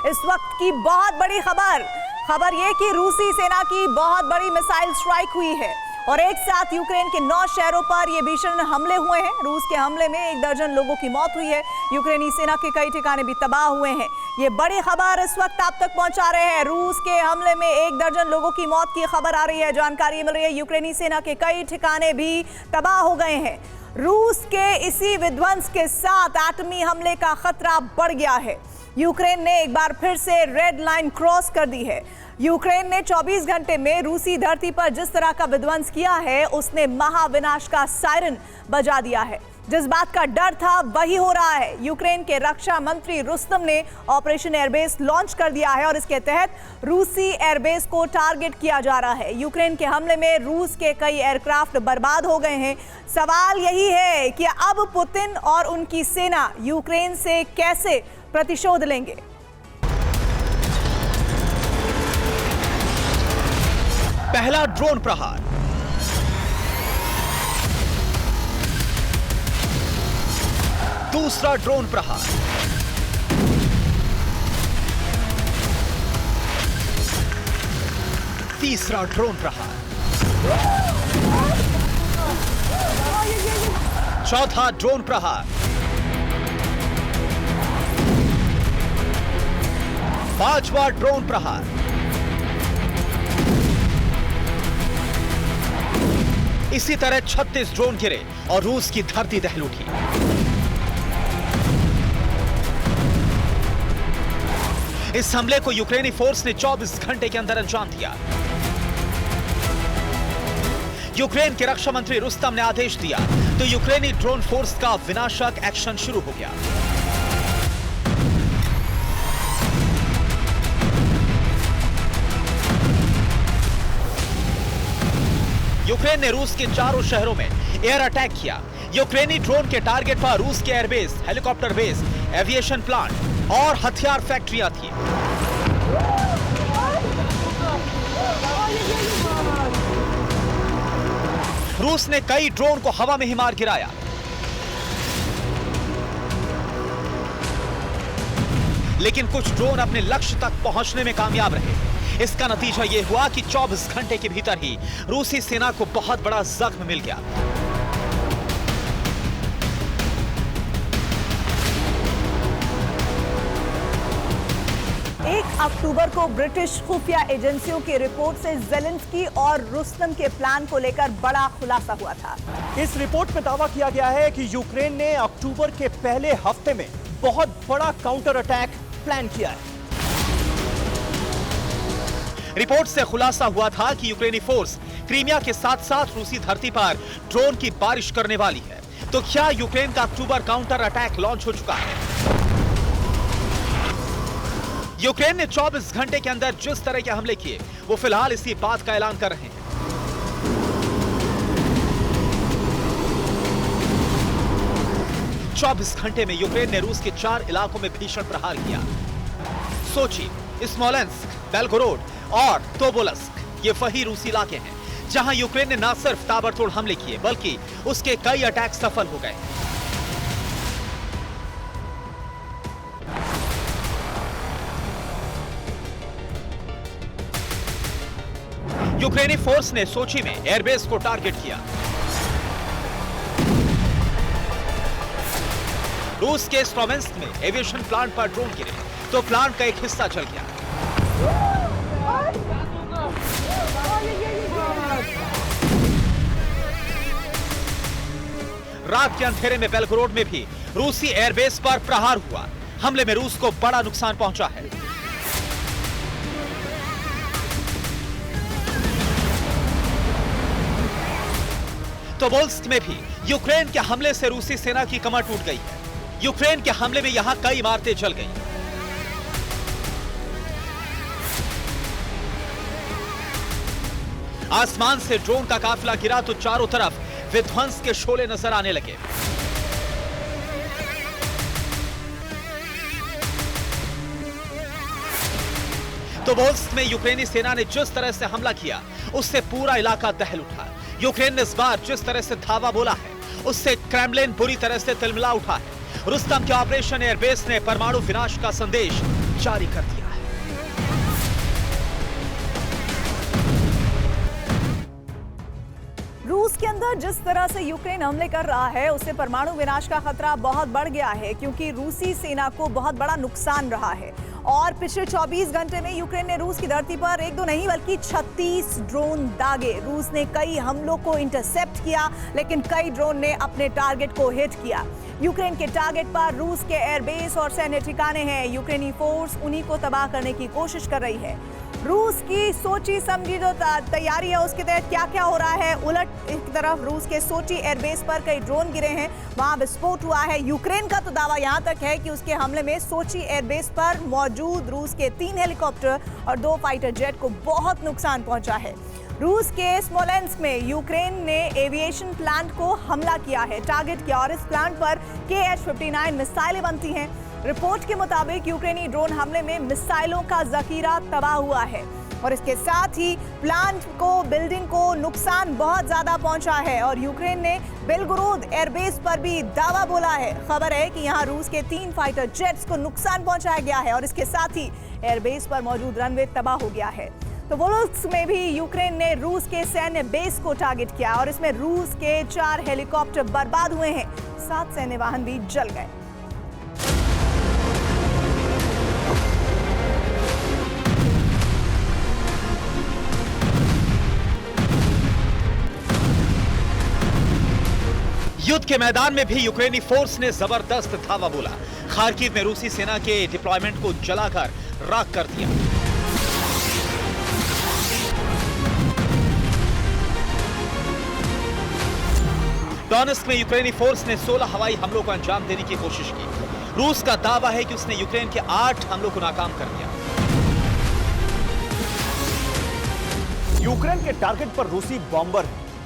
इस वक्त की बहुत बड़ी खबर ये कि रूसी सेना की बहुत बड़ी मिसाइल स्ट्राइक हुई है और एक साथ यूक्रेन के 9 शहरों पर ये भीषण हमले हुए हैं। रूस के हमले में 1 दर्जन लोगों की मौत हुई है। यूक्रेनी सेना के कई ठिकाने भी तबाह हुए हैं। ये बड़ी खबर इस वक्त आप तक पहुंचा रहे हैं। रूस के हमले में 1 दर्जन लोगों की मौत की खबर आ रही है। जानकारी मिल रही है यूक्रेनी सेना के कई ठिकाने भी तबाह हो गए हैं। रूस के इसी विध्वंस के साथ एटमी हमले का खतरा बढ़ गया है। यूक्रेन ने एक बार फिर से रेड लाइन क्रॉस कर दी है। यूक्रेन ने 24 घंटे में रूसी धरती पर जिस तरह का विध्वंस किया है, उसने महाविनाश का सायरन बजा दिया है। जिस बात का डर था वही हो रहा है। यूक्रेन के रक्षा मंत्री रुस्तम ने ऑपरेशन एयरबेस लॉन्च कर दिया है और इसके तहत रूसी एयरबेस को टारगेट किया जा रहा है। यूक्रेन के हमले में रूस के कई एयरक्राफ्ट बर्बाद हो गए हैं। सवाल यही है कि अब पुतिन और उनकी सेना यूक्रेन से कैसे प्रतिशोध लेंगे। पहला ड्रोन प्रहार, दूसरा ड्रोन प्रहार, तीसरा ड्रोन प्रहार, चौथा ड्रोन प्रहार, पांचवा ड्रोन प्रहार। इसी तरह 36 ड्रोन गिरे और रूस की धरती दहल उठी। इस हमले को यूक्रेनी फोर्स ने 24 घंटे के अंदर अंजाम दिया। यूक्रेन के रक्षा मंत्री रुस्तम ने आदेश दिया तो यूक्रेनी ड्रोन फोर्स का विनाशक एक्शन शुरू हो गया। यूक्रेन ने रूस के 4 शहरों में एयर अटैक किया। यूक्रेनी ड्रोन के टारगेट पर रूस के airbase, helicopter base, aviation plant और हथियार फैक्ट्रियां थी। रूस ने कई ड्रोन को हवा में ही मार गिराया। लेकिन कुछ ड्रोन अपने लक्ष्य तक पहुंचने में कामयाब रहे। इसका नतीजा यह हुआ कि 24 घंटे के भीतर ही रूसी सेना को बहुत बड़ा जख्म मिल गया। अक्टूबर को ब्रिटिश खुफिया एजेंसियों की रिपोर्ट से ज़ेलेंस्की और रुस्तम के प्लान को लेकर बड़ा खुलासा हुआ था। इस रिपोर्ट में दावा किया गया है कि यूक्रेन ने अक्टूबर के पहले हफ्ते में बहुत बड़ा काउंटर अटैक प्लान किया है। रिपोर्ट से खुलासा हुआ था कि यूक्रेनी फोर्स क्रीमिया के साथ साथ रूसी धरती पर ड्रोन की बारिश करने वाली है। तो क्या यूक्रेन का अक्टूबर काउंटर अटैक लॉन्च हो चुका है? यूक्रेन ने 24 घंटे के अंदर जिस तरह के हमले किए, वो फिलहाल इसी बात का ऐलान कर रहे हैं। चौबीस घंटे में यूक्रेन ने रूस के 4 इलाकों में भीषण प्रहार किया। सोची, स्मोलेंस्क, बेलगोरोड और टोबोलस्क, ये वही रूसी इलाके हैं जहां यूक्रेन ने न सिर्फ ताबड़तोड़ हमले किए बल्कि उसके कई अटैक सफल हो गए। यूक्रेनी फोर्स ने सोची में एयरबेस को टारगेट किया। रूस के स्लोवेंस्क में एविएशन प्लांट पर ड्रोन गिरे तो प्लांट का एक हिस्सा जल गया। रात के अंधेरे में बेलगोरोड में भी रूसी एयरबेस पर प्रहार हुआ। हमले में रूस को बड़ा नुकसान पहुंचा है। टोबोल्स्क में भी यूक्रेन के हमले से रूसी सेना की कमर टूट गई है। यूक्रेन के हमले में यहां कई इमारतें जल गईं। आसमान से ड्रोन का काफिला गिरा तो चारों तरफ विध्वंस के शोले नजर आने लगे। टोबोल्स्क में यूक्रेनी सेना ने जिस तरह से हमला किया, उससे पूरा इलाका दहल उठा। यूक्रेन ने इस बार जिस तरह से धावा बोला है, उससे क्रेमलिन बुरी तरह से तिलमिला उठा है। रुस्तम के ऑपरेशन एयरबेस ने परमाणु विनाश का संदेश जारी कर दिया है। रूस के अंदर जिस तरह से यूक्रेन हमले कर रहा है उससे परमाणु विनाश का खतरा बहुत बढ़ गया है, क्योंकि रूसी सेना को बहुत बड़ा नुकसान रहा है। और पिछले 24 घंटे में यूक्रेन ने रूस की धरती पर एक दो नहीं बल्कि 36 ड्रोन दागे। रूस ने कई हमलों को इंटरसेप्ट किया, लेकिन कई ड्रोन ने अपने टारगेट को हिट किया। यूक्रेन के टारगेट पर रूस के एयरबेस और सैन्य ठिकाने हैं। यूक्रेनी फोर्स उन्हीं को तबाह करने की कोशिश कर रही है। रूस की सोची समझी जो तैयारी है उसके तहत क्या क्या हो रहा है। उलट एक तरफ रूस के सोची एयरबेस पर कई ड्रोन गिरे हैं, वहां विस्फोट हुआ है। यूक्रेन का तो दावा यहां तक है कि उसके हमले में सोची एयरबेस पर मौजूद रूस के 3 हेलीकॉप्टर और 2 फाइटर जेट को बहुत नुकसान पहुंचा है। रूस के स्मोलेंस्क में यूक्रेन ने एविएशन प्लांट को हमला किया है, टारगेट किया, और इस प्लांट पर KH-59 मिसाइलें बनती हैं। रिपोर्ट के मुताबिक यूक्रेनी ड्रोन हमले में मिसाइलों का जखीरा तबाह हुआ है और इसके साथ ही प्लांट को, बिल्डिंग को नुकसान बहुत ज्यादा पहुंचा है। और यूक्रेन ने बेलगोरोद एयरबेस पर भी दावा बोला है। खबर है कि यहां रूस के 3 फाइटर जेट्स को नुकसान पहुंचाया गया है और इसके साथ ही एयरबेस पर मौजूद रनवे तबाह हो गया है। तो वोल्स्क में भी यूक्रेन ने रूस के सैन्य बेस को टारगेट किया और इसमें रूस के 4 हेलीकॉप्टर बर्बाद हुए हैं, 7 सैन्य वाहन भी जल गए। युद्ध के मैदान में भी यूक्रेनी फोर्स ने जबरदस्त धावा बोला। खार्किव में रूसी सेना के डिप्लॉयमेंट को जलाकर राख कर दिया। डोनेत्स्क में यूक्रेनी फोर्स ने 16 हवाई हमलों को अंजाम देने की कोशिश की। रूस का दावा है कि उसने यूक्रेन के 8 हमलों को नाकाम कर दिया। यूक्रेन के टारगेट पर रूसी बॉम्बर,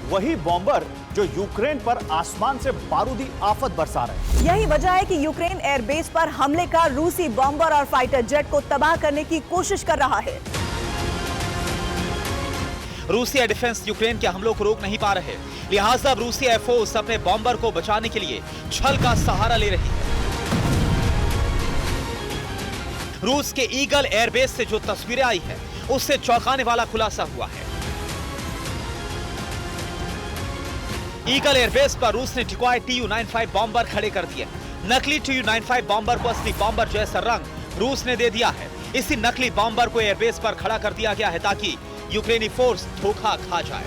वही बॉम्बर जो यूक्रेन पर आसमान से बारूदी आफत बरसा रहे हैं। यही वजह है कि यूक्रेन एयरबेस पर हमले कर रूसी बॉम्बर और फाइटर जेट को तबाह करने की कोशिश कर रहा है। रूसी एयर डिफेंस यूक्रेन के हमलों को रोक नहीं पा रहे, लिहाजा रूसी एयरफोर्स अपने बॉम्बर को बचाने के लिए छल का सहारा ले रही है। रूस के ईगल एयरबेस से जो तस्वीरें आई है उससे चौंकाने वाला खुलासा हुआ है। ईगल एयरबेस पर रूस ने ठिकाए Tu-95 बॉम्बर खड़े कर दिए। नकली Tu-95 बॉम्बर को असली बॉम्बर जैसा रंग रूस ने दे दिया है। इसी नकली बॉम्बर को एयरबेस पर खड़ा कर दिया गया है ताकि यूक्रेनी फोर्स धोखा खा जाए।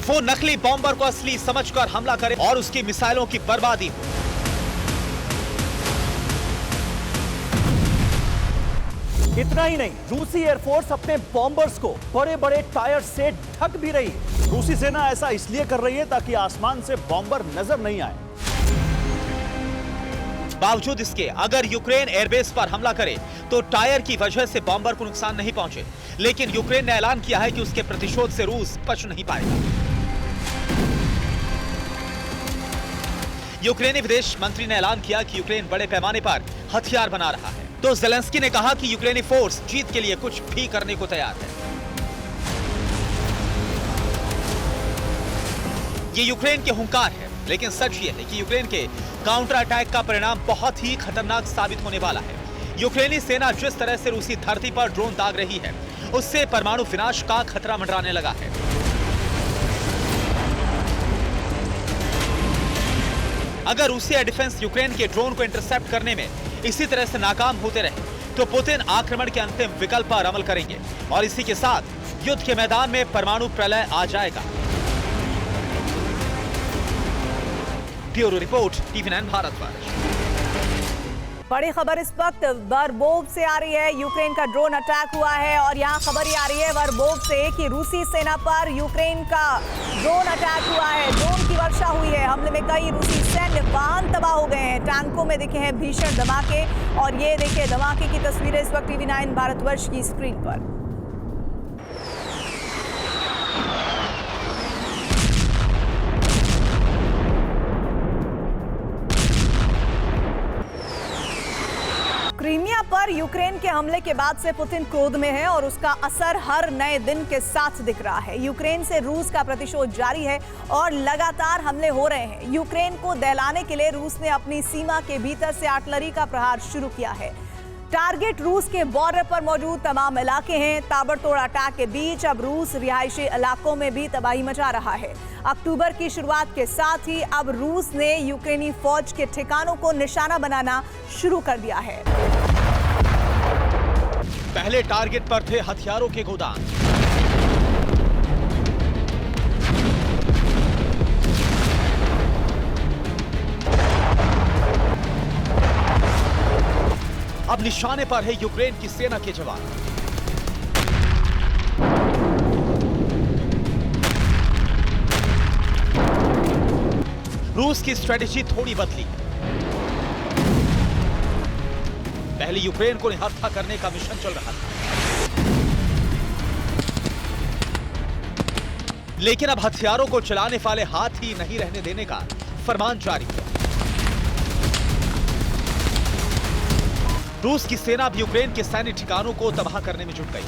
वो नकली बॉम्बर को असली समझकर हमला करे और उसकी मिसाइलों की बर्बादी हो। इतना ही नहीं, रूसी एयरफोर्स अपने बॉम्बर्स को बड़े बड़े टायर से ढक भी रही है। रूसी सेना ऐसा इसलिए कर रही है ताकि आसमान से बॉम्बर नजर नहीं आए। बावजूद इसके अगर यूक्रेन एयरबेस पर हमला करे तो टायर की वजह से बॉम्बर को नुकसान नहीं पहुंचे, लेकिन यूक्रेन ने ऐलान किया है कि उसके प्रतिशोध से रूस बच नहीं पाएगा। यूक्रेनी विदेश मंत्री ने ऐलान किया कि यूक्रेन बड़े पैमाने पर हथियार बना रहा है, तो ज़ेलेंस्की ने कहा कि यूक्रेनी फोर्स जीत के लिए कुछ भी करने को तैयार है। ये यूक्रेन के हुंकार है, लेकिन सच ये है कि यूक्रेन के काउंटर अटैक का परिणाम बहुत ही खतरनाक साबित होने वाला है। यूक्रेनी सेना जिस तरह से रूसी धरती पर ड्रोन दाग रही है, उससे परमाणु विनाश का खतरा मंडराने लगा है। अगर रूसी एयर डिफेंस यूक्रेन के ड्रोन को इंटरसेप्ट करने में इसी तरह से नाकाम होते रहे तो पुतिन आक्रमण के अंतिम विकल्प पर अमल करेंगे और इसी के साथ युद्ध के मैदान में परमाणु प्रलय आ जाएगा। Bureau report, TV9 Bharatvarsh. बड़ी खबर इस वक्त वर्बोव से आ रही है। यूक्रेन का ड्रोन अटैक हुआ है और यहाँ खबर ये आ रही है वर्बोव से कि रूसी सेना पर यूक्रेन का ड्रोन अटैक हुआ है। ड्रोन की वर्षा हुई है। हमले में कई रूसी सैन्य वाहन तबाह हो गए हैं। टैंकों में दिखे हैं भीषण धमाके और ये देखिए धमाके की तस्वीरें इस वक्त TV9 भारतवर्ष की स्क्रीन पर। क्रीमिया पर यूक्रेन के हमले के बाद से पुतिन क्रोध में है और उसका असर हर नए दिन के साथ दिख रहा है। यूक्रेन से रूस का प्रतिशोध जारी है और लगातार हमले हो रहे हैं। यूक्रेन को दहलाने के लिए रूस ने अपनी सीमा के भीतर से आर्टिलरी का प्रहार शुरू किया है। टारगेट रूस के बॉर्डर पर मौजूद तमाम इलाके हैं। ताबड़तोड़ अटैक के बीच अब रूस रिहायशी इलाकों में भी तबाही मचा रहा है। अक्टूबर की शुरुआत के साथ ही अब रूस ने यूक्रेनी फौज के ठिकानों को निशाना बनाना शुरू कर दिया है। पहले टारगेट पर थे हथियारों के गोदाम, अब निशाने पर है यूक्रेन की सेना के जवान। रूस की स्ट्रेटेजी थोड़ी बदली। पहले यूक्रेन को निहत्था करने का मिशन चल रहा था, लेकिन अब हथियारों को चलाने वाले हाथ ही नहीं रहने देने का फरमान जारी हुआ। रूस की सेना अब यूक्रेन के सैन्य ठिकानों को तबाह करने में जुट गई।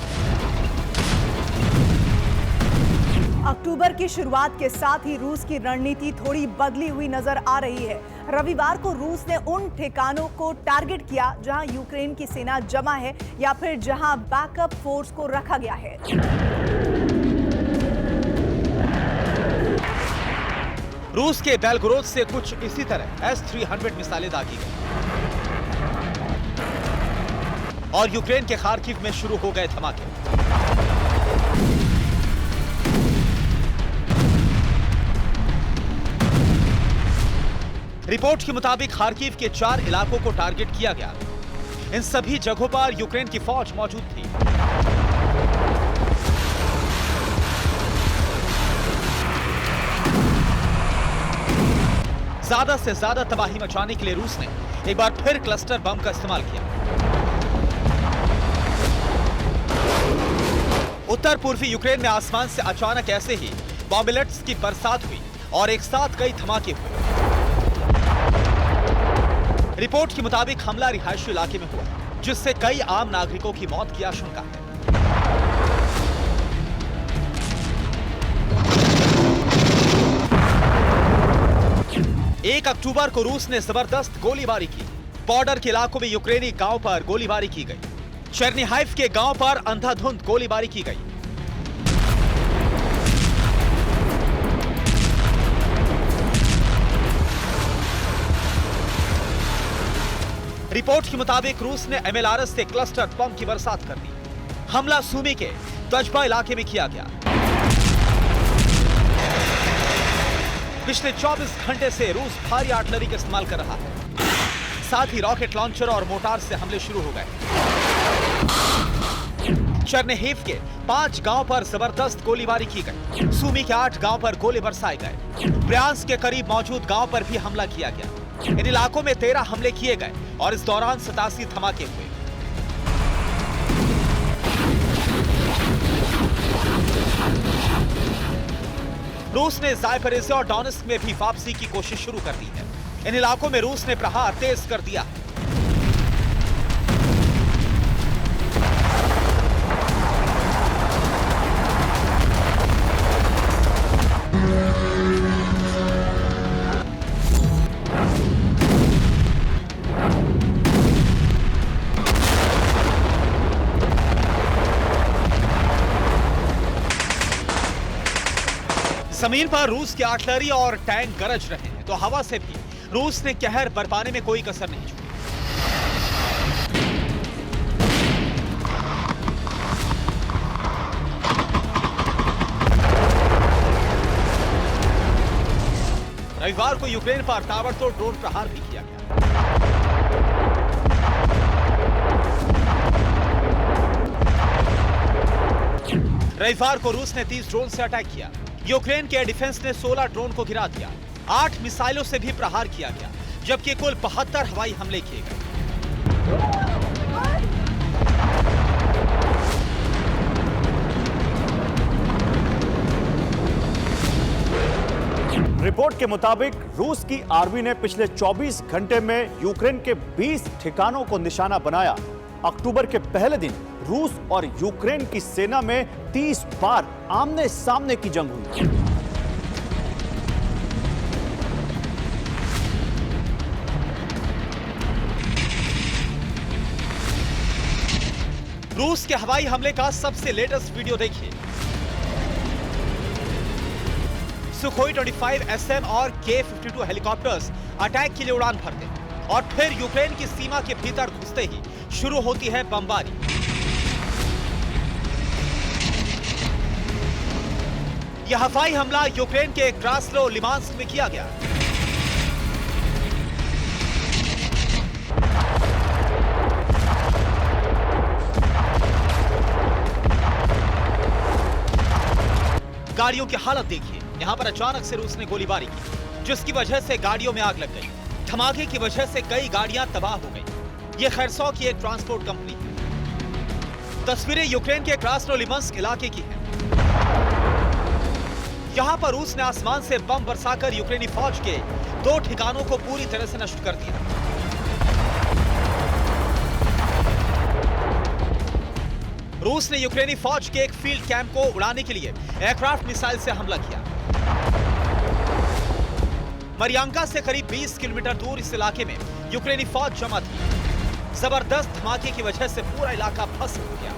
अक्टूबर की शुरुआत के साथ ही रूस की रणनीति थोड़ी बदली हुई नजर आ रही है। रविवार को रूस ने उन ठिकानों को टारगेट किया जहां यूक्रेन की सेना जमा है या फिर जहां बैकअप फोर्स को रखा गया है। रूस के बेलगोरोद से कुछ इसी तरह S-300 मिसाइलें दागी गई और यूक्रेन के खार्किव में शुरू हो गए धमाके। रिपोर्ट के मुताबिक खार्किव के 4 इलाकों को टारगेट किया गया। इन सभी जगहों पर यूक्रेन की फौज मौजूद थी। ज्यादा से ज्यादा तबाही मचाने के लिए रूस ने एक बार फिर क्लस्टर बम का इस्तेमाल किया। उत्तर पूर्वी यूक्रेन में आसमान से अचानक ऐसे ही बॉम्बलेट्स की बरसात हुई और एक साथ कई धमाके हुए। रिपोर्ट के मुताबिक हमला रिहायशी इलाके में हुआ, जिससे कई आम नागरिकों की मौत की आशंका है। 1 अक्टूबर को रूस ने जबरदस्त गोलीबारी की। बॉर्डर के इलाकों में यूक्रेनी गांव पर गोलीबारी की गई। चेर्निहाइव के गांव पर अंधाधुंध गोलीबारी की गई। रिपोर्ट के मुताबिक रूस ने MLRS से क्लस्टर बम की बरसात कर दी। हमला सूमी के तजबा इलाके में किया गया। पिछले 24 घंटे से रूस भारी आर्टिलरी का इस्तेमाल कर रहा है। साथ ही रॉकेट लॉन्चर और मोटार से हमले शुरू हो गए। चेर्निहिव के 5 गांव पर जबरदस्त गोलीबारी की गई। सूमी के 8 गांव पर गोले बरसाए गए। ब्रियांस्क के करीब मौजूद गांव पर भी हमला किया गया। इन इलाकों में 13 हमले किए गए और इस दौरान 87 धमाके हुए। रूस ने ज़ायपरिज़िया और डोनेत्स्क में भी वापसी की कोशिश शुरू कर दी है। इन इलाकों में रूस ने प्रहार तेज कर दिया है। जमीन पर रूस की आर्टिलरी और टैंक गरज रहे हैं, तो हवा से भी रूस ने कहर बरपाने में कोई कसर नहीं छोड़ी। रविवार को यूक्रेन पर ताबड़तोड़ ड्रोन प्रहार भी किया गया। रविवार को रूस ने 30 ड्रोन से अटैक किया। यूक्रेन के एयर डिफेंस ने 16 ड्रोन को गिरा दिया। 8 मिसाइलों से भी प्रहार किया गया, जबकि कुल 72 हवाई हमले किए गए। रिपोर्ट के मुताबिक रूस की आर्मी ने पिछले 24 घंटे में यूक्रेन के 20 ठिकानों को निशाना बनाया। अक्टूबर के पहले दिन रूस और यूक्रेन की सेना में 30 बार आमने सामने की जंग हुई। रूस के हवाई हमले का सबसे लेटेस्ट वीडियो देखिए। सुखोई 25 SM और K-52 हेलीकॉप्टर्स अटैक के लिए उड़ान भरते और फिर यूक्रेन की सीमा के भीतर घुसते ही शुरू होती है बमबारी। यह हवाई हमला यूक्रेन के क्रास्लो लिमांस्क में किया गया। गाड़ियों की हालत देखिए। यहां पर अचानक से रूस ने गोलीबारी की, जिसकी वजह से गाड़ियों में आग लग गई। धमाके की वजह से कई गाड़ियां तबाह हो गई। यह खैरसॉ की एक ट्रांसपोर्ट कंपनी है। तस्वीरें यूक्रेन के क्रास्नोलिमंस्क इलाके की हैं। यहां पर रूस ने आसमान से बम बरसाकर यूक्रेनी फौज के 2 ठिकानों को पूरी तरह से नष्ट कर दिया। रूस ने यूक्रेनी फौज के एक फील्ड कैंप को उड़ाने के लिए एयरक्राफ्ट मिसाइल से हमला किया। मरियांका से करीब 20 किलोमीटर दूर इस इलाके में यूक्रेनी फौज जमा थी। जबरदस्त धमाके की वजह से पूरा इलाका ध्वस्त हो गया।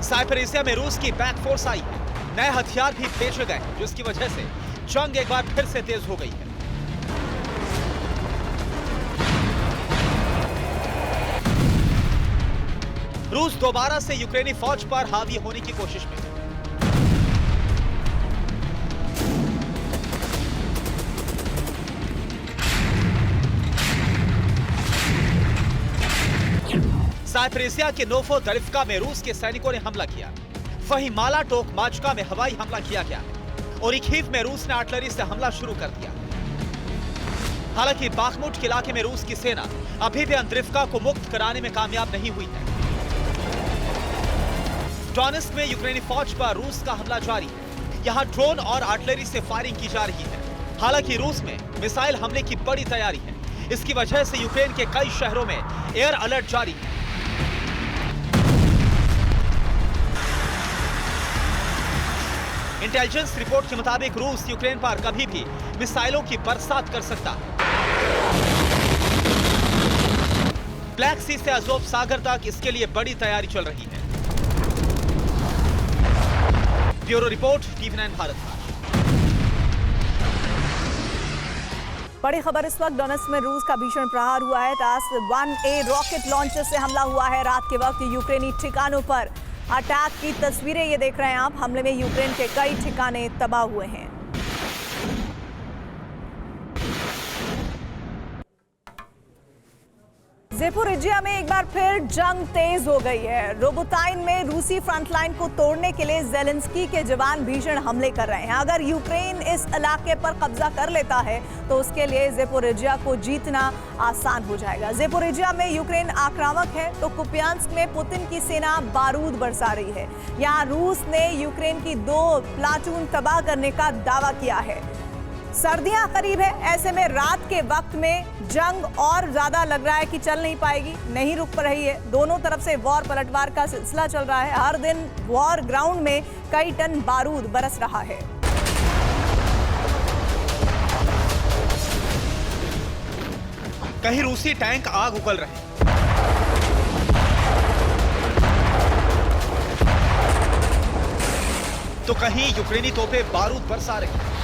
साइपरिसिया में रूस की बैक फोर्स आई है। नए हथियार भी भेजे गए, जिसकी वजह से जंग एक बार फिर से तेज हो गई है। रूस दोबारा से यूक्रेनी फौज पर हावी होने की कोशिश में है। साइपरिसिया के नोफो दरिफ्का में रूस के सैनिकों ने हमला किया। वहीं माला टोकमाचका में हवाई हमला किया गया और इखीव में रूस ने आर्टिलरी से हमला शुरू कर दिया। हालांकि बाखमुट के इलाके में रूस की सेना अभी भी अंद्रिफ्का को मुक्त कराने में कामयाब नहीं हुई है। डोनेत्स्क में यूक्रेनी फौज पर रूस का हमला जारी है। यहां ड्रोन और आर्टिलरी से फायरिंग की जा रही है। हालांकि रूस में मिसाइल हमले की बड़ी तैयारी है। इसकी वजह से यूक्रेन के कई शहरों में एयर अलर्ट जारी है। इंटेलिजेंस रिपोर्ट के मुताबिक रूस यूक्रेन पर कभी भी मिसाइलों की बरसात कर सकता है। ब्लैक सी से अज़ोव सागर तक इसके लिए बड़ी तैयारी चल रही है। Bureau report, TV9 Bharat. बड़ी खबर इस वक्त डोनेत्स्क में रूस का भीषण प्रहार हुआ है। टास-1A रॉकेट लॉन्चर से हमला हुआ है। रात के वक्त यूक्रेनी ठिकानों पर अटैक की तस्वीरें ये देख रहे हैं आप। हमले में यूक्रेन के कई ठिकाने तबाह हुए हैं। ज़ेपोरिजिया में एक बार फिर जंग तेज हो गई है। रोबोटाइन में रूसी फ्रंटलाइन को तोड़ने के लिए ज़ेलेंस्की के जवान भीषण हमले कर रहे हैं। अगर यूक्रेन इस इलाके पर कब्जा कर लेता है तो उसके लिए ज़ेपोरिजिया को जीतना आसान हो जाएगा। ज़ेपोरिजिया में यूक्रेन आक्रामक है तो कुपियांस्क में पुतिन की सेना बारूद बरसा रही है। यहाँ रूस ने यूक्रेन की 2 प्लाटून तबाह करने का दावा किया है। सर्दियां करीब है, ऐसे में रात के वक्त में जंग और ज्यादा लग रहा है कि चल नहीं पाएगी, नहीं रुक रही है। दोनों तरफ से वॉर पलटवार का सिलसिला चल रहा है। हर दिन वॉर ग्राउंड में कई टन बारूद बरस रहा है। कहीं रूसी टैंक आग उगल रहे हैं, तो कहीं यूक्रेनी तोपें बारूद बरसा रही हैं।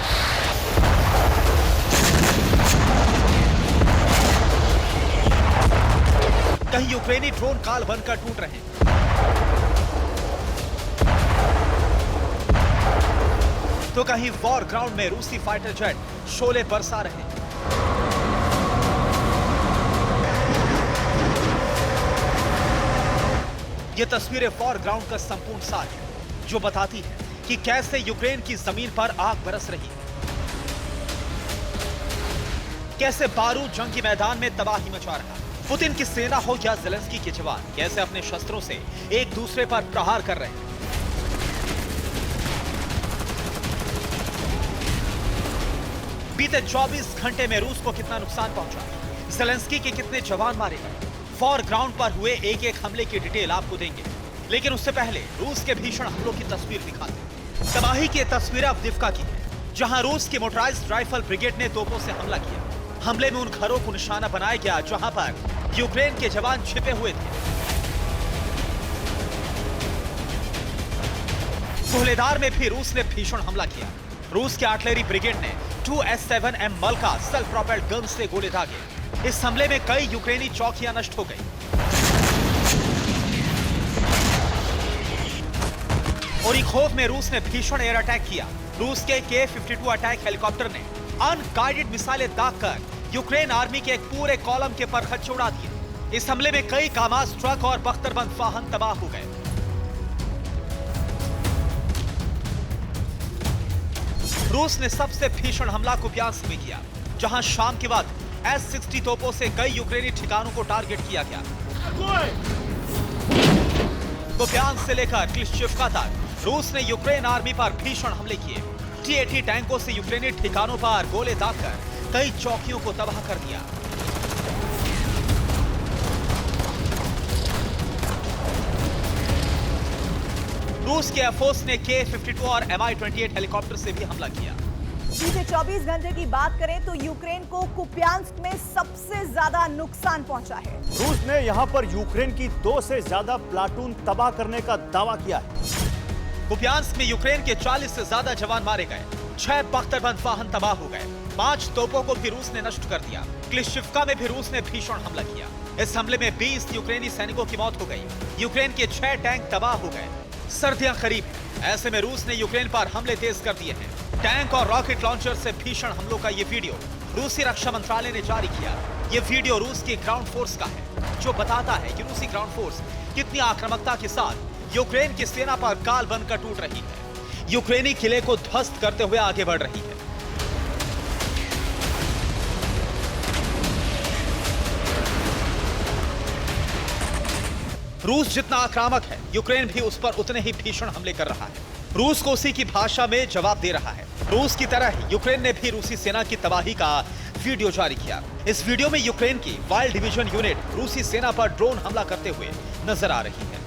कहीं यूक्रेनी ड्रोन काल बनकर टूट रहे हैं। तो कहीं वॉर ग्राउंड में रूसी फाइटर जेट शोले बरसा रहे हैं। ये तस्वीरें वॉर ग्राउंड का संपूर्ण सार है, जो बताती है कि कैसे यूक्रेन की जमीन पर आग बरस रही है, कैसे बारूद जंगी मैदान में तबाही मचा रहा है। पुतिन की सेना हो या ज़ेलेंस्की के जवान कैसे अपने शस्त्रों से एक दूसरे पर प्रहार कर रहे हैं। बीते 24 घंटे में रूस को कितना नुकसान पहुंचा, ज़ेलेंस्की के कितने जवान मारे गए, वॉर ग्राउंड पर हुए एक एक हमले की डिटेल आपको देंगे। लेकिन उससे पहले रूस के भीषण हमलों की तस्वीर दिखाते हैं। तबाही की तस्वीर अवदिव्का की है, जहां रूस की मोटराइज्ड राइफल ब्रिगेड ने तोपों से हमला किया। हमले में उन घरों को निशाना बनाया गया जहां पर यूक्रेन के जवान छिपे हुए थे। सोलेदार में भी रूस ने भीषण हमला किया। रूस के आर्टिलरी ब्रिगेड ने 2 S7M Malka self propelled gun से गोले दागे। इस हमले में कई यूक्रेनी चौकियां नष्ट हो गई। ओरिखोव में रूस ने भीषण एयर अटैक किया। रूस के K-52 अटैक हेलीकॉप्टर ने अनगाइडेड मिसाइलें दागकर यूक्रेन आर्मी के एक पूरे कॉलम के परखच्चे उड़ा दिए। इस हमले में कई कामाज ट्रक और बख्तरबंद वाहन तबाह हो गए। रूस ने सबसे भीषण हमला कुपियांस्क में किया, जहां शाम के बाद S-60 तोपों से कई यूक्रेनी ठिकानों को टारगेट किया गया। कुपियांस्क से लेकर क्लिश्चिवका तक रूस ने यूक्रेन आर्मी पर भीषण हमले किए। T-80 टैंकों से यूक्रेनी ठिकानों पर गोले दागकर कई चौकियों को तबाह कर दिया। रूस के एयरफोर्स ने K-52 और Mi-28 हेलीकॉप्टर से भी हमला किया। बीते 24 घंटे की बात करें तो यूक्रेन को कुपियांस्क में सबसे ज्यादा नुकसान पहुंचा है। रूस ने यहां पर यूक्रेन की 2 से ज्यादा प्लाटून तबाह करने का दावा किया है। कुपियांस्क में यूक्रेन के 40 से ज्यादा जवान मारे गए, 6 बख्तरबंद वाहन तबाह हो गए, 5 तोपों को भी रूस ने नष्ट कर दिया। क्लिश्चिवका में भी रूस ने भीषण हमला किया। इस हमले में 20 यूक्रेनी सैनिकों की मौत हो गई। यूक्रेन के 6 टैंक तबाह हो गए। सर्दियां करीब हैं, ऐसे में रूस ने यूक्रेन पर हमले तेज कर दिए हैं। टैंक और रॉकेट लॉन्चर से भीषण हमलों का ये वीडियो रूसी रक्षा मंत्रालय ने जारी किया। ये वीडियो रूस की ग्राउंड फोर्स का है, जो बताता है कि रूसी ग्राउंड फोर्स कितनी आक्रामकता के साथ यूक्रेन की सेना पर काल बनकर टूट रही है, यूक्रेनी किले को ध्वस्त करते हुए आगे बढ़ रही है। रूस जितना आक्रामक है, यूक्रेन भी उस पर उतने ही भीषण हमले कर रहा है। रूस को उसी की भाषा में जवाब दे रहा है। रूस की तरह ही यूक्रेन ने भी रूसी सेना की तबाही का वीडियो जारी किया। इस वीडियो में यूक्रेन की वाइल्ड डिवीजन यूनिट रूसी सेना पर ड्रोन हमला करते हुए नजर आ रही है।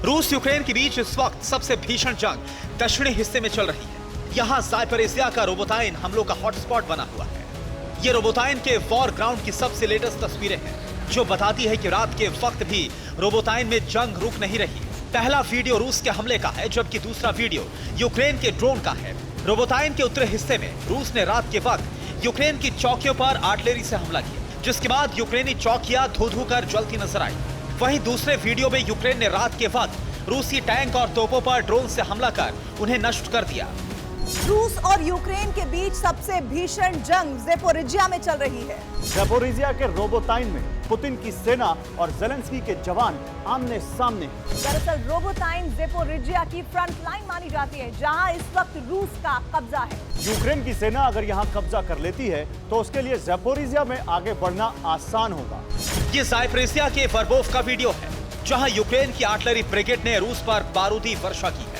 रूस यूक्रेन के बीच इस वक्त सबसे भीषण जंग दक्षिणी हिस्से में चल रही है। यहाँ ज़ायपरिज़िया का रोबोटाइन हमलों का हॉटस्पॉट बना हुआ है। ये रोबोटाइन के वॉर ग्राउंड की सबसे लेटेस्ट तस्वीरें हैं, जो बताती है कि रात के वक्त भी रोबोटाइन में जंग रुक नहीं रही। पहला वीडियो रूस के हमले का है, जबकि दूसरा वीडियो यूक्रेन के ड्रोन का है। रोबोटाइन के उत्तरी हिस्से में रूस ने रात के वक्त यूक्रेन की चौकियों पर आर्टिलरी से हमला किया, जिसके बाद यूक्रेनी चौकियां धू-धू कर जलती नजर आई। वहीं दूसरे वीडियो में यूक्रेन ने रात के वक्त रूसी टैंक और तोपों पर ड्रोन से हमला कर उन्हें नष्ट कर दिया। रूस और यूक्रेन के बीच सबसे भीषण जंग ज़ेपोरिजिया में चल रही है। ज़ेपोरिजिया के रोबोटाइन में पुतिन की सेना और ज़ेलेंस्की के जवान आमने सामने। दरअसल रोबोटाइन ज़ेपोरिजिया की फ्रंट लाइन मानी जाती है, जहां इस वक्त रूस का कब्जा है। यूक्रेन की सेना अगर यहां कब्जा कर लेती है तो उसके लिए ज़ेपोरिजिया में आगे बढ़ना आसान होगा। ये ज़ायपरिज़िया के वर्बोव का वीडियो है, जहां यूक्रेन की आर्टिलरी ब्रिगेड ने रूस पर बारूदी वर्षा की है।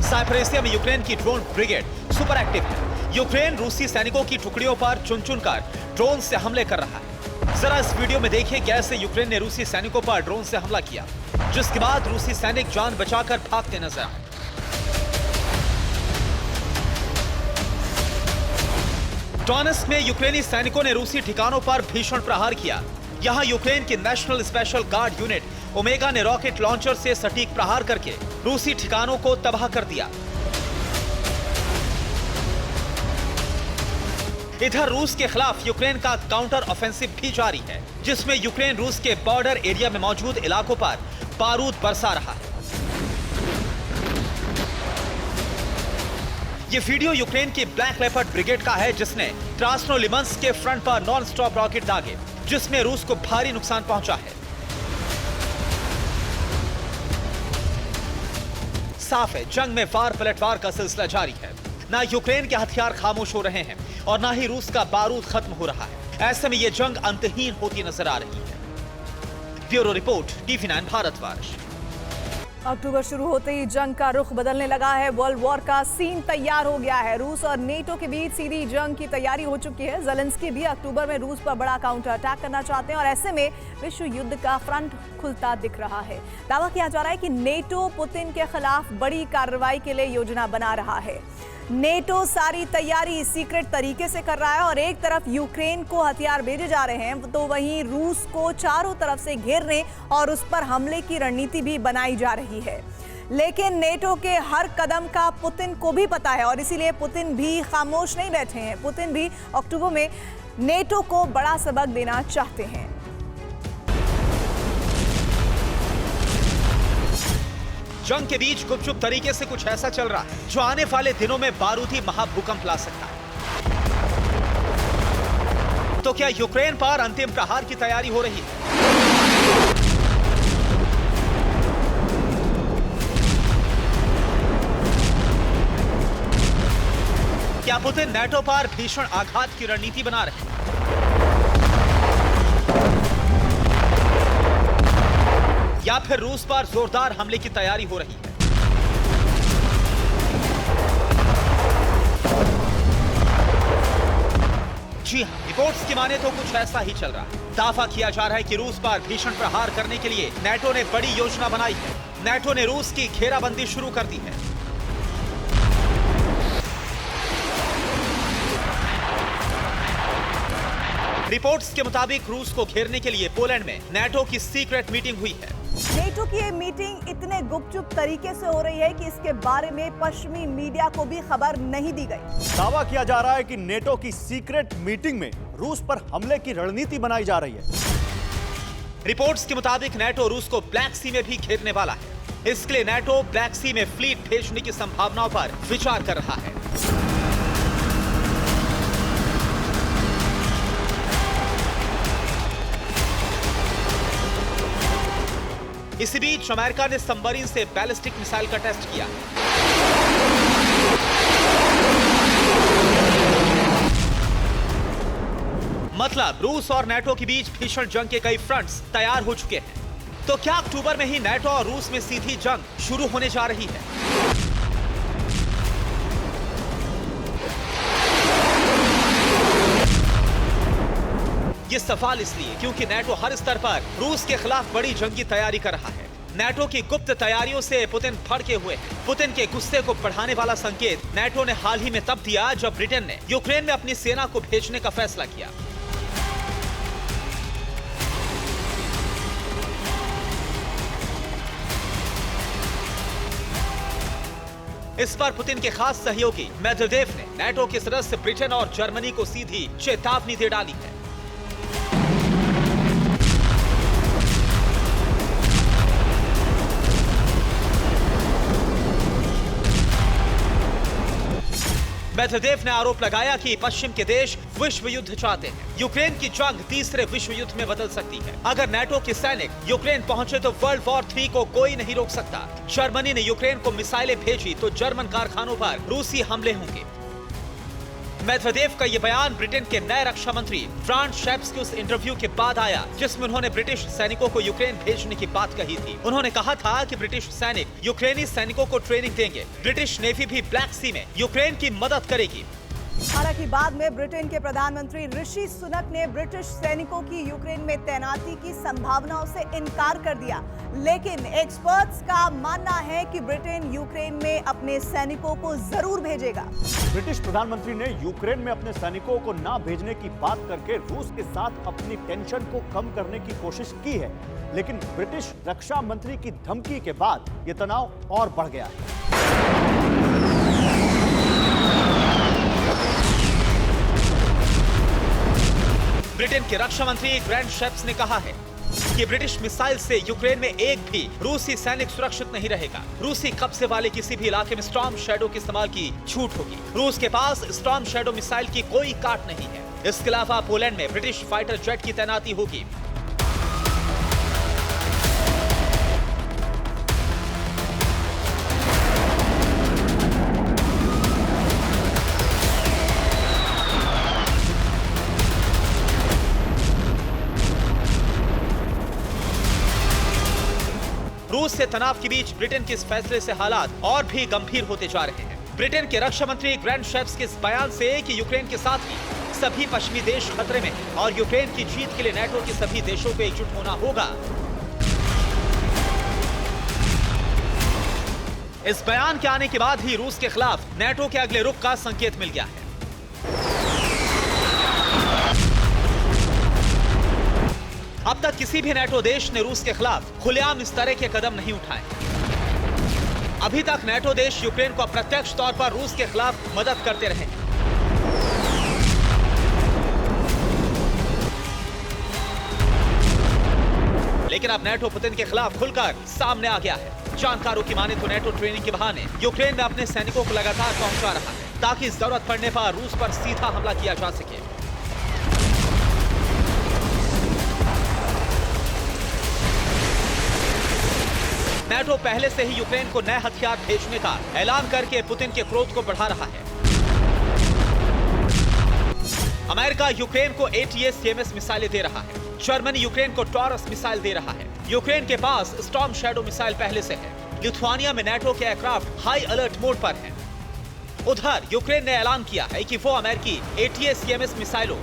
ज़ायपरिज़िया में यूक्रेन की ड्रोन ब्रिगेड सुपर एक्टिव है। यूक्रेन रूसी सैनिकों की टुकड़ियों पर चुन-चुन कर ड्रोन से हमले कर रहा है। जरा इस वीडियो में देखिए कैसे यूक्रेन ने रूसी सैनिकों पर ड्रोन से हमला किया, जिसके बाद रूसी सैनिक जान बचाकर भागते नजर आए। डोनेत्स्क में यूक्रेनी सैनिकों ने रूसी ठिकानों पर भीषण प्रहार किया। यहां यूक्रेन की national special guard unit omega ने रॉकेट लॉन्चर से सटीक प्रहार करके रूसी ठिकानों को तबाह कर दिया। इधर रूस के खिलाफ यूक्रेन का काउंटर ऑफेंसिव भी जारी है, जिसमें यूक्रेन रूस के बॉर्डर एरिया में मौजूद इलाकों पर बारूद बरसा रहा है। ये वीडियो यूक्रेन की ब्लैक लेपर्ड ब्रिगेड का है, जिसने क्रास्नोलिमंस्क के फ्रंट पर नॉन स्टॉप रॉकेट दागे, जिसमें रूस को भारी नुकसान पहुंचा है। साफ है, जंग में वार पलटवार का सिलसिला जारी है। ना यूक्रेन के हथियार खामोश हो रहे हैं और ना ही रूस का बारूद खत्म हो रहा है। ऐसे में यह जंग अंतहीन होती नजर आ रही है। Bureau report, TV9 Bharatvarsh. अक्टूबर शुरू होते ही जंग का रुख बदलने लगा है। वर्ल्ड वॉर का सीन तैयार हो गया है। रूस और नेटो के बीच सीधी जंग की तैयारी हो चुकी है। ज़ेलेंस्की भी अक्टूबर में रूस पर बड़ा काउंटर अटैक करना चाहते हैं और ऐसे में विश्व युद्ध का फ्रंट खुलता दिख रहा है। दावा किया जा रहा है कि नेटो पुतिन के खिलाफ बड़ी कार्रवाई के लिए योजना बना रहा है। नेटो सारी तैयारी सीक्रेट तरीके से कर रहा है और एक तरफ यूक्रेन को हथियार भेजे जा रहे हैं तो वहीं रूस को चारों तरफ से घेरने और उस पर हमले की रणनीति भी बनाई जा रही है। लेकिन नेटो के हर कदम का पुतिन को भी पता है और इसीलिए पुतिन भी खामोश नहीं बैठे हैं। पुतिन भी अक्टूबर में नेटो को बड़ा सबक देना चाहते हैं। जंग के बीच गुपचुप तरीके से कुछ ऐसा चल रहा है जो आने वाले दिनों में बारूदी महाभूकंप ला सकता है। तो क्या यूक्रेन पर अंतिम प्रहार की तैयारी हो रही है? क्या पुतिन नेटो पर भीषण आघात की रणनीति बना रहे हैं? या फिर रूस पर जोरदार हमले की तैयारी हो रही है? जी हां, रिपोर्ट्स की माने तो कुछ ऐसा ही चल रहा है। दावा किया जा रहा है कि रूस पर भीषण प्रहार करने के लिए नेटो ने बड़ी योजना बनाई है। नेटो ने रूस की घेराबंदी शुरू कर दी है। रिपोर्ट्स के मुताबिक रूस को घेरने के लिए पोलैंड में नेटो की सीक्रेट मीटिंग हुई है। नेटो की ये मीटिंग इतने गुपचुप तरीके से हो रही है कि इसके बारे में पश्चिमी मीडिया को भी खबर नहीं दी गई। दावा किया जा रहा है कि नेटो की सीक्रेट मीटिंग में रूस पर हमले की रणनीति बनाई जा रही है। रिपोर्ट्स के मुताबिक नेटो रूस को ब्लैक सी में भी घेरने वाला है। इसके लिए नेटो ब्लैक सी में फ्लीट भेजने की संभावनाओं पर विचार कर रहा है। इसी बीच अमेरिका ने सबमरीन से बैलिस्टिक मिसाइल का टेस्ट किया। मतलब रूस और नेटो के बीच भीषण जंग के कई फ्रंट्स तैयार हो चुके हैं। तो क्या अक्टूबर में ही नेटो और रूस में सीधी जंग शुरू होने जा रही है? ये सवाल इसलिए क्योंकि नेटो हर स्तर पर रूस के खिलाफ बड़ी जंग की तैयारी कर रहा है। नेटो की गुप्त तैयारियों से पुतिन भड़के हुए हैं। पुतिन के गुस्से को बढ़ाने वाला संकेत नेटो ने हाल ही में तब दिया जब ब्रिटेन ने यूक्रेन में अपनी सेना को भेजने का फैसला किया। इस पर पुतिन के खास सहयोगी मेदवेदेव ने नेटो के सदस्य ब्रिटेन और जर्मनी को सीधी चेतावनी दे डाली है। मेदवेदेव ने आरोप लगाया कि पश्चिम के देश विश्व युद्ध चाहते हैं। यूक्रेन की जंग तीसरे विश्व युद्ध में बदल सकती है। अगर नेटो के सैनिक यूक्रेन पहुंचे तो वर्ल्ड वॉर 3 को कोई नहीं रोक सकता। जर्मनी ने यूक्रेन को मिसाइलें भेजी तो जर्मन कारखानों पर रूसी हमले होंगे। मेदवेदेव का ये बयान ब्रिटेन के नए रक्षा मंत्री फ्रांस शेप्स के उस इंटरव्यू के बाद आया जिसमें उन्होंने ब्रिटिश सैनिकों को यूक्रेन भेजने की बात कही थी। उन्होंने कहा था कि ब्रिटिश सैनिक यूक्रेनी सैनिकों को ट्रेनिंग देंगे। ब्रिटिश नेवी भी ब्लैक सी में यूक्रेन की मदद करेगी। हालांकि बाद में ब्रिटेन के प्रधानमंत्री ऋषि सुनक ने ब्रिटिश सैनिकों की यूक्रेन में तैनाती की संभावनाओं से इनकार कर दिया। लेकिन एक्सपर्ट्स का मानना है कि ब्रिटेन यूक्रेन में अपने सैनिकों को जरूर भेजेगा। ब्रिटिश प्रधानमंत्री ने यूक्रेन में अपने सैनिकों को ना भेजने की बात करके रूस के साथ अपनी टेंशन को कम करने की कोशिश की है, लेकिन ब्रिटिश रक्षा मंत्री की धमकी के बाद यह तनाव और बढ़ गया है। ब्रिटेन के रक्षा मंत्री ग्रैंड शेप्स ने कहा है कि ब्रिटिश मिसाइल से यूक्रेन में एक भी रूसी सैनिक सुरक्षित नहीं रहेगा। रूसी कब्जे वाले किसी भी इलाके में स्टॉर्म शैडो के इस्तेमाल की छूट होगी। रूस के पास स्टॉर्म शैडो मिसाइल की कोई काट नहीं है। इसके अलावा पोलैंड में ब्रिटिश फाइटर जेट की तैनाती होगी। रूस से तनाव के बीच ब्रिटेन के इस फैसले से हालात और भी गंभीर होते जा रहे हैं। ब्रिटेन के रक्षा मंत्री ग्रैंड शेप्स के इस बयान से कि यूक्रेन के साथ ही सभी पश्चिमी देश खतरे में हैं और यूक्रेन की जीत के लिए नेटो के सभी देशों को एकजुट होना होगा। इस बयान के आने के बाद ही रूस के खिलाफ नेटो के अगले रुख का संकेत मिल गया है। अब तक किसी भी नेटो देश ने रूस के खिलाफ खुलेआम इस तरह के कदम नहीं उठाए। अभी तक नेटो देश यूक्रेन को अप्रत्यक्ष तौर पर रूस के खिलाफ मदद करते रहे। लेकिन अब नेटो पुतिन के खिलाफ खुलकर सामने आ गया है। जानकारों की माने तो नेटो ट्रेनिंग के बहाने यूक्रेन में अपने सैनिकों को लगातार पहुंचा रहा है ताकि जरूरत पड़ने पर रूस पर सीधा हमला किया जा सके। नेटो पहले से ही यूक्रेन को नए हथियार भेजने का ऐलान करके पुतिन के क्रोध को बढ़ा रहा है। अमेरिका यूक्रेन को ATACMS मिसाइलें दे रहा है। जर्मनी यूक्रेन को टॉरस मिसाइल दे रहा है। यूक्रेन के पास स्टॉर्म शैडो मिसाइल पहले से है। लिथुआनिया में नेटो के एयरक्राफ्ट हाई अलर्ट मोड पर हैं। उधर यूक्रेन ने ऐलान किया है कि वो अमेरिकी ATACMS मिसाइलों,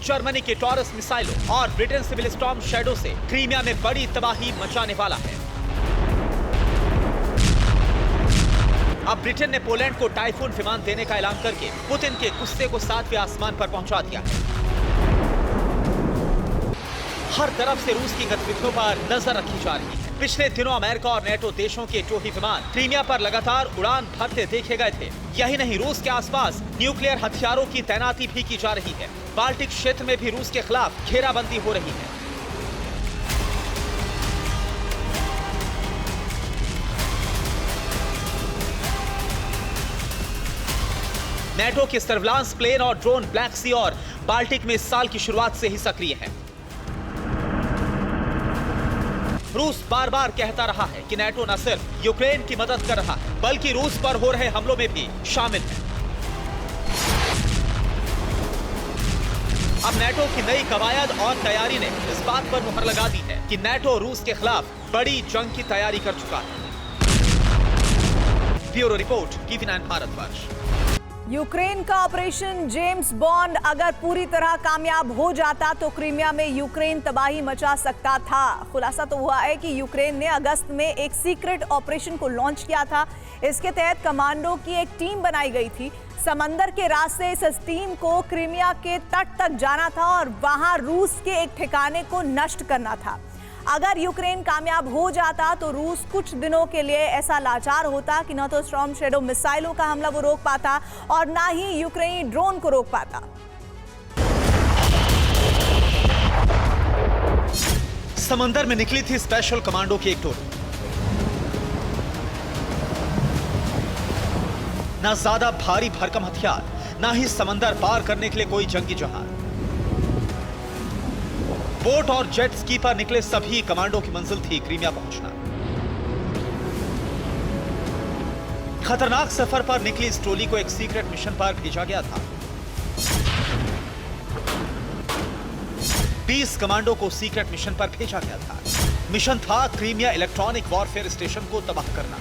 जर्मनी के टॉरस मिसाइलों और ब्रिटेन से मिले स्टॉर्म शैडो से क्रीमिया में बड़ी तबाही मचाने वाला है। अब ब्रिटेन ने पोलैंड को टाइफून विमान देने का ऐलान करके पुतिन के गुस्से को 7वें आसमान पर पहुंचा दिया है। हर तरफ से रूस की गतिविधियों पर नजर रखी जा रही है। पिछले दिनों अमेरिका और नेटो देशों के टोही विमान क्रीमिया पर लगातार उड़ान भरते देखे गए थे। यही नहीं, रूस के आसपास न्यूक्लियर हथियारों की तैनाती भी की जा रही है। बाल्टिक क्षेत्र में भी रूस के खिलाफ घेराबंदी हो रही है। नेटो के सर्विलांस प्लेन और ड्रोन ब्लैक सी और बाल्टिक में इस साल की शुरुआत से ही सक्रिय है। रूस बार बार कहता रहा है कि नेटो न सिर्फ यूक्रेन की मदद कर रहा है बल्कि रूस पर हो रहे हमलों में भी शामिल है। अब नेटो की नई कवायद और तैयारी ने इस बात पर मुहर लगा दी है कि नेटो रूस के खिलाफ बड़ी जंग की तैयारी कर चुका है। Bureau report, TV9 Bharatvarsh. Ukraine का ऑपरेशन जेम्स बॉन्ड अगर पूरी तरह कामयाब हो जाता तो क्रीमिया में यूक्रेन तबाही मचा सकता था। खुलासा तो हुआ है कि यूक्रेन ने अगस्त में एक सीक्रेट ऑपरेशन को लॉन्च किया था। इसके तहत कमांडो की एक टीम बनाई गई थी। समंदर के रास्ते इस टीम को क्रीमिया के तट तक जाना था और वहां रूस के एक ठिकाने को नष्ट करना था। अगर यूक्रेन कामयाब हो जाता तो रूस कुछ दिनों के लिए ऐसा लाचार होता कि न तो स्टॉर्म शैडो मिसाइलों का हमला वो रोक पाता और ना ही यूक्रेनी ड्रोन को रोक पाता। समंदर में निकली थी स्पेशल कमांडो की एक टोली। ना ज्यादा भारी भरकम हथियार, ना ही समंदर पार करने के लिए कोई जंगी जहाज। बोट और जेट स्की पर निकले सभी कमांडो की मंजिल थी क्रीमिया पहुंचना। खतरनाक सफर पर निकली इस टोली को एक सीक्रेट मिशन पर भेजा गया था। 20 कमांडो को सीक्रेट मिशन पर भेजा गया था। मिशन था क्रीमिया इलेक्ट्रॉनिक वॉरफेयर स्टेशन को तबाह करना।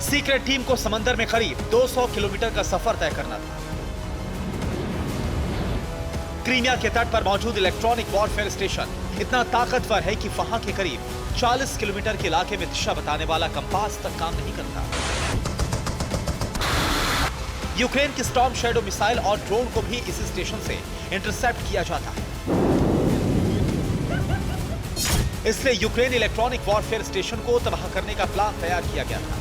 सीक्रेट टीम को समंदर में करीब 200 किलोमीटर का सफर तय करना था। क्रीमिया के तट पर मौजूद इलेक्ट्रॉनिक वॉरफेयर स्टेशन इतना ताकतवर है कि वहां के करीब 40 किलोमीटर के इलाके में दिशा बताने वाला कंपास तक काम नहीं करता। यूक्रेन की स्टॉर्म शैडो मिसाइल और ड्रोन को भी इसी स्टेशन से इंटरसेप्ट किया जाता है। इसलिए यूक्रेन इलेक्ट्रॉनिक वॉरफेयर स्टेशन को तबाह करने का प्लान तैयार किया गया था।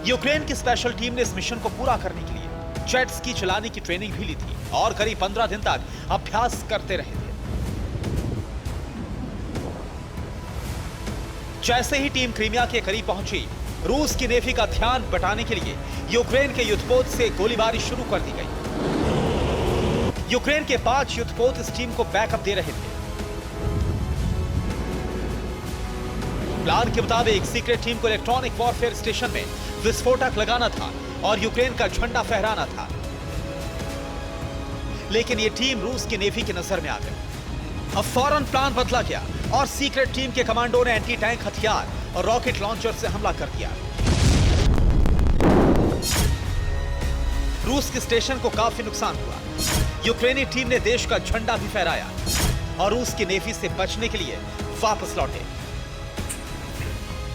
यूक्रेन की स्पेशल टीम ने इस मिशन को पूरा करने के लिए जेट स्की चलाने की ट्रेनिंग भी ली थी और करीब 15 दिन तक अभ्यास करते रहे थे। जैसे ही टीम क्रीमिया के करीब पहुंची, रूस की नेवी का ध्यान बटाने के लिए यूक्रेन के युद्धपोत से गोलीबारी शुरू कर दी गई। यूक्रेन के 5 युद्धपोत इस टीम को बैकअप दे रहे थे। प्लान के मुताबिक सीक्रेट टीम को इलेक्ट्रॉनिक वॉरफेयर स्टेशन में विस्फोटक लगाना था और यूक्रेन का झंडा फहराना था। लेकिन यह टीम रूस की नेवी की नजर में आ गई। अब फौरन प्लान बदला गया। और सीक्रेट टीम के कमांडो ने एंटी टैंक हथियार और रॉकेट लॉन्चर से हमला कर दिया। रूस के स्टेशन को काफी नुकसान हुआ। यूक्रेनी टीम ने देश का झंडा भी फहराया और रूस की नेवी से बचने के लिए वापस लौटे।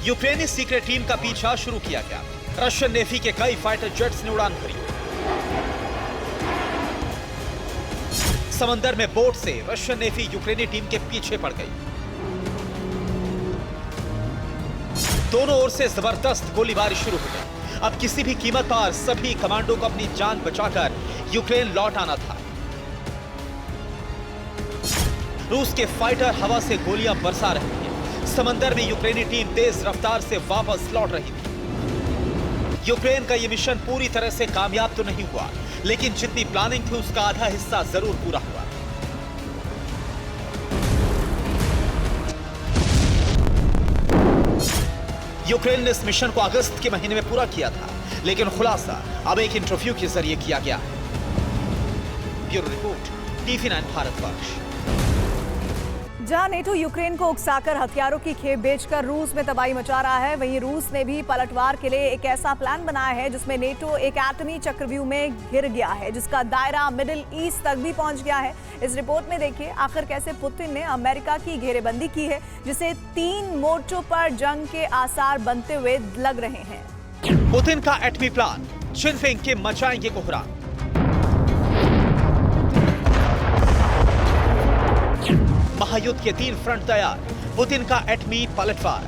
यूक्रेनी सीक्रेट टीम का पीछा शुरू किया गया। रशियन नेवी के कई फाइटर जेट्स ने उड़ान भरी। समंदर में बोट से रशियन नेवी यूक्रेनी टीम के पीछे पड़ गई। दोनों ओर से जबरदस्त गोलीबारी शुरू हो गई। अब किसी भी कीमत पर सभी कमांडो को अपनी जान बचाकर यूक्रेन लौट आना था। रूस के फाइटर हवा से गोलियां बरसा रहे थे। समंदर में यूक्रेनी टीम तेज रफ्तार से वापस लौट रही थी। यूक्रेन का यह मिशन पूरी तरह से कामयाब तो नहीं हुआ, लेकिन जितनी प्लानिंग थी उसका आधा हिस्सा जरूर पूरा हुआ। यूक्रेन ने इस मिशन को अगस्त के महीने में पूरा किया था, लेकिन खुलासा अब एक इंटरव्यू के जरिए किया गया है। Bureau report, TV9 Bharatvarsh. जहां नेटो यूक्रेन को उकसाकर हथियारों की खेप बेचकर रूस में तबाही मचा रहा है, वहीं रूस ने भी पलटवार के लिए एक ऐसा प्लान बनाया है जिसमें नेटो एक एटमी चक्रव्यूह में घिर गया है, जिसका दायरा मिडिल ईस्ट तक भी पहुंच गया है। इस रिपोर्ट में देखिए आखिर कैसे पुतिन ने अमेरिका की घेरेबंदी की है, जिसे 3 मोर्चों पर जंग के आसार बनते हुए लग रहे हैं। पुतिन का एटमी प्लान, जिनफिंग के मचाएंगे कोहराम। महायुद्ध के 3 फ्रंट तैयार, पुतिन का एटमी पलटवार।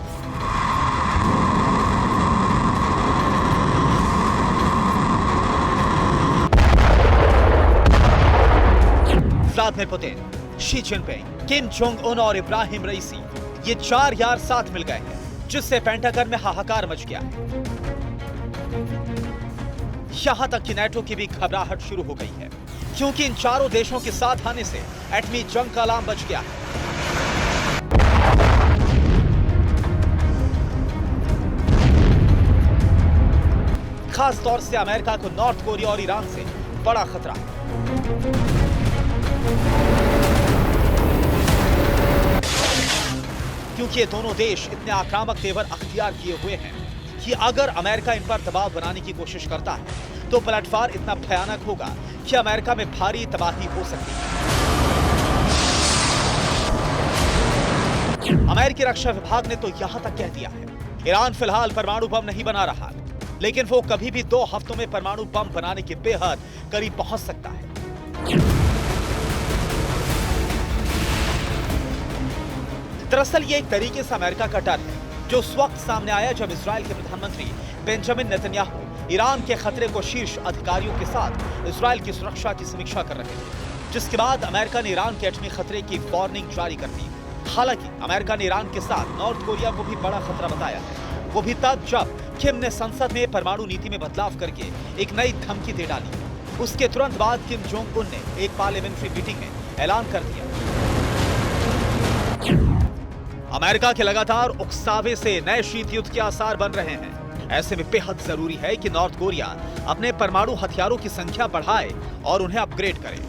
Vladimir Putin, Xi Jinping, Kim Jong Un और इब्राहिम रईसी, ये 4 यार साथ मिल गए हैं, जिससे पेंटागन में हाहाकार मच गया है। यहां तक कि नेटो की भी घबराहट शुरू हो गई है, क्योंकि इन चारों देशों के साथ आने से एटमी जंग का अलार्म बज गया है। खास तौर से अमेरिका को नॉर्थ कोरिया और ईरान से बड़ा खतरा है। क्योंकि ये दोनों देश इतने आक्रामक तेवर अख्तियार किए हुए हैं कि अगर अमेरिका इन पर दबाव बनाने की कोशिश करता है तो पलटवार इतना भयानक होगा कि अमेरिका में भारी तबाही हो सकती है। अमेरिकी रक्षा विभाग ने तो यहां तक कह दिया है, ईरान फिलहाल परमाणु बम नहीं बना रहा, लेकिन वो कभी भी 2 हफ्तों में परमाणु बम बनाने के बेहद करीब पहुंच सकता है। दरअसल ये एक तरीके से अमेरिका का डर है, जो उस वक्त सामने आया जब इजराइल के प्रधानमंत्री बेंजामिन नेतन्याहू ईरान के खतरे को शीर्ष अधिकारियों के साथ इजराइल की सुरक्षा की समीक्षा कर रहे थे, जिसके बाद अमेरिका ने ईरान के एटमी खतरे की वार्निंग जारी कर दी। हालांकि अमेरिका ने ईरान के साथ नॉर्थ कोरिया को भी बड़ा खतरा बताया है, वो भी तब जब किम ने संसद में परमाणु नीति में बदलाव करके एक नई धमकी दे डाली। उसके तुरंत बाद किम जोंग उन ने एक पार्लियामेंट्री मीटिंग में ऐलान कर दिया। अमेरिका के लगातार उकसावे से नए शीत युद्ध के आसार बन रहे हैं। ऐसे में बेहद जरूरी है कि नॉर्थ कोरिया अपने परमाणु हथियारों की संख्या बढ़ाए और उन्हें अपग्रेड करे।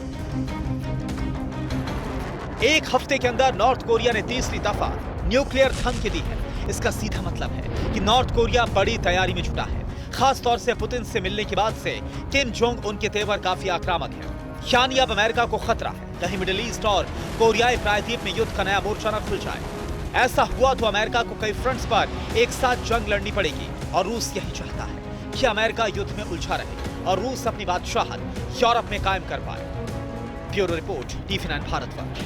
एक हफ्ते के अंदर नॉर्थ कोरिया ने तीसरी दफा न्यूक्लियर धमकी दी है। इसका सीधा मतलब है कि नॉर्थ कोरिया बड़ी तैयारी में जुटा है। खास तौर से पुतिन से मिलने के बाद से किम जोंग उन के तेवर काफी आक्रामक है। यानी अब अमेरिका को खतरा है कहीं मिडिल ईस्ट और कोरियाई प्रायद्वीप में युद्ध का नया मोर्चा न खुल जाए। ऐसा हुआ तो अमेरिका को कई फ्रंट्स पर एक साथ जंग लड़नी पड़ेगी और रूस यही चाहता है कि अमेरिका युद्ध में उलझा रहे और रूस अपनी बादशाहत यूरोप में कायम कर पाए। Bureau report, TV9 Bharatvarsh.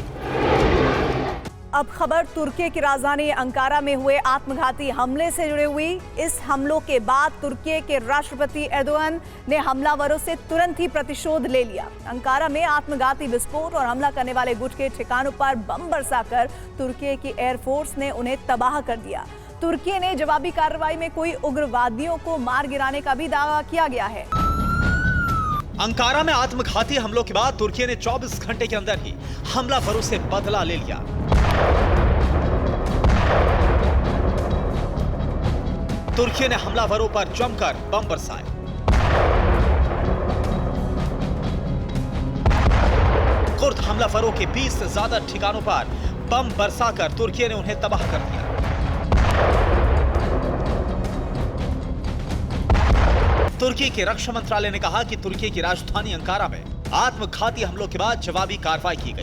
अब खबर तुर्की की राजधानी अंकारा में हुए आत्मघाती हमले से जुड़ी हुई। इस हमलों के बाद तुर्की के राष्ट्रपति एर्दोगन ने हमलावरों से तुरंत ही प्रतिशोध ले लिया। अंकारा में आत्मघाती विस्फोट और हमला करने वाले गुट के ठिकानों पर बम बरसाकर तुर्की की एयरफोर्स ने उन्हें तबाह कर दिया। तुर्की ने जवाबी कार्रवाई में कोई उग्रवादियों को मार गिराने का भी दावा किया गया है। अंकारा में आत्मघाती हमलों के बाद तुर्की ने 24 घंटे के अंदर ही हमलावरों से बदला ले लिया। तुर्की ने हमलावरों पर जमकर बम बरसाए। कुर्द हमलावरों के 20 से ज्यादा ठिकानों पर बम बरसाकर तुर्की ने उन्हें तबाह कर दिया। तुर्की के रक्षा मंत्रालय ने कहा कि तुर्की की राजधानी अंकारा में आत्मघाती हमलों के बाद जवाबी कार्रवाई की गई।